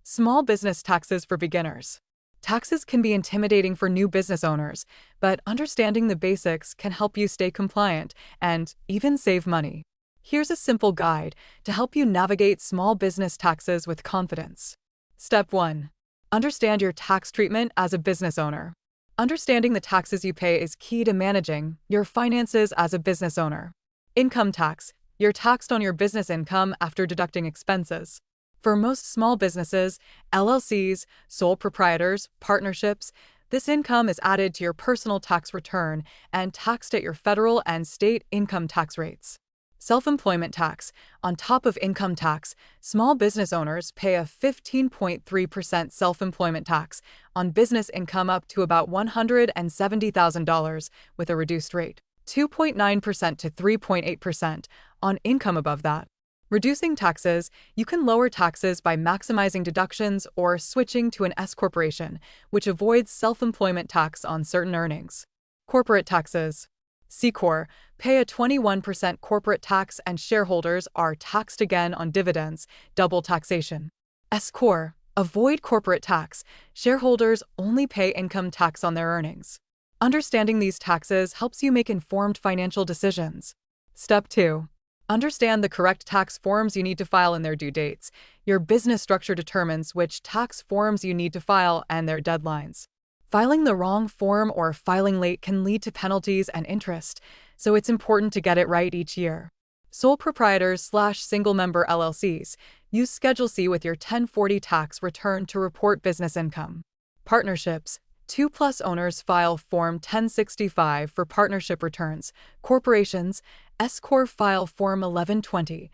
Small business taxes for beginners. Taxes can be intimidating for new business owners, but understanding the basics can help you stay compliant and even save money. Here's a simple guide to help you navigate small business taxes with confidence. Step 1. Understand your tax treatment as a business owner. Understanding the taxes you pay is key to managing your finances as a business owner. Income tax. You're taxed on your business income after deducting expenses. For most small businesses, LLCs, sole proprietors, partnerships, this income is added to your personal tax return and taxed at your federal and state income tax rates. Self-employment tax. On top of income tax, small business owners pay a 15.3% self-employment tax on business income up to about $170,000 with a reduced rate, 2.9% to 3.8% on income above that. Reducing taxes. You can lower taxes by maximizing deductions or switching to an S corporation, which avoids self-employment tax on certain earnings. Corporate taxes. C Corp pay a 21% corporate tax and shareholders are taxed again on dividends, double taxation. S Corp avoid corporate tax. Shareholders only pay income tax on their earnings. Understanding these taxes helps you make informed financial decisions. Step 2. Understand the correct tax forms you need to file and their due dates. Your business structure determines which tax forms you need to file and their deadlines. Filing the wrong form or filing late can lead to penalties and interest, so it's important to get it right each year. Sole proprietors/single member LLCs. Use Schedule C with your 1040 tax return to report business income. Partnerships. 2+ owners file Form 1065 for partnership returns. Corporations. S Corp file Form 1120.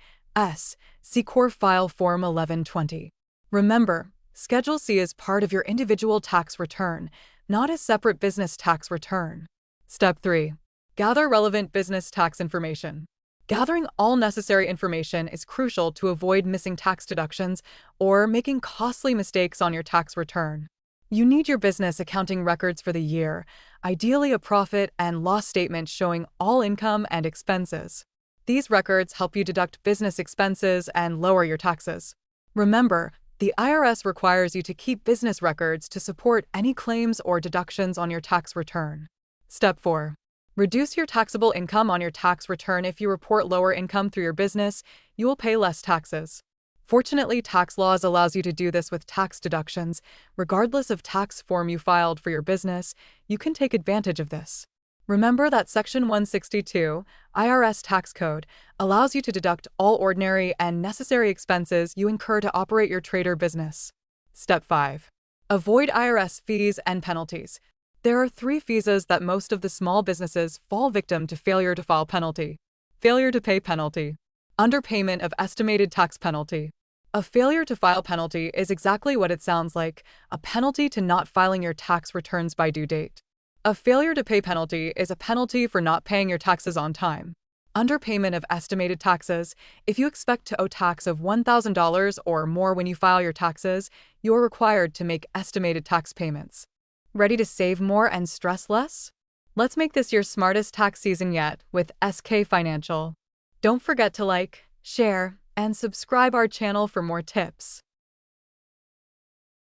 C Corp file Form 1120. Remember, Schedule C is part of your individual tax return, not a separate business tax return. Step 3. Gather relevant business tax information. Gathering all necessary information is crucial to avoid missing tax deductions or making costly mistakes on your tax return. You need your business accounting records for the year, ideally a profit and loss statement showing all income and expenses. These records help you deduct business expenses and lower your taxes. Remember, the IRS requires you to keep business records to support any claims or deductions on your tax return. Step 4. Reduce your taxable income on your tax return. If you report lower income through your business, you will pay less taxes. Fortunately, tax laws allows you to do this with tax deductions. Regardless of tax form you filed for your business, you can take advantage of this. Remember that Section 162, IRS Tax Code, allows you to deduct all ordinary and necessary expenses you incur to operate your trade or business. Step 5. Avoid IRS fees and penalties. There are 3 fees that most of the small businesses fall victim to: failure to file penalty, failure to pay penalty, underpayment of estimated tax penalty. A failure to file penalty is exactly what it sounds like, a penalty to not filing your tax returns by due date. A failure to pay penalty is a penalty for not paying your taxes on time. Underpayment of estimated taxes. If you expect to owe tax of $1,000 or more when you file your taxes, you are required to make estimated tax payments. Ready to save more and stress less? Let's make this your smartest tax season yet with SK Financial. Don't forget to like, share, and subscribe our channel for more tips.